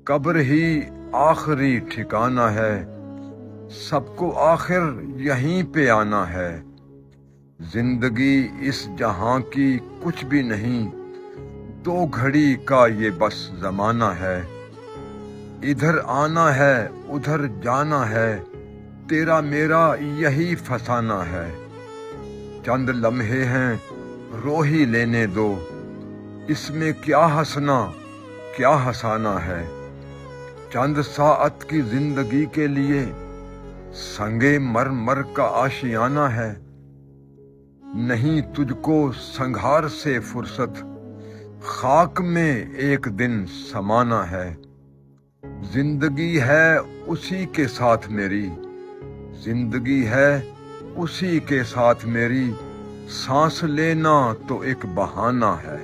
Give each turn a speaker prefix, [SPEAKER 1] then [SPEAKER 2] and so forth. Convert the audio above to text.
[SPEAKER 1] قبر ہی آخری ٹھکانہ ہے، سب کو آخر یہیں پہ آنا ہے۔ زندگی اس جہاں کی کچھ بھی نہیں، 2 گھڑی کا یہ بس زمانہ ہے۔ ادھر آنا ہے ادھر جانا ہے، تیرا میرا یہی فسانہ ہے۔ چند لمحے ہیں رو ہی لینے دو، اس میں کیا ہنسنا کیا ہنسانا ہے۔ چند ساعت کی زندگی کے لیے سنگے مرمر کا آشیانہ ہے۔ نہیں تجھ کو سنگھار سے فرصت، خاک میں ایک دن سمانا ہے۔ زندگی ہے اسی کے ساتھ میری، زندگی ہے اسی کے ساتھ میری، سانس لینا تو ایک بہانہ ہے۔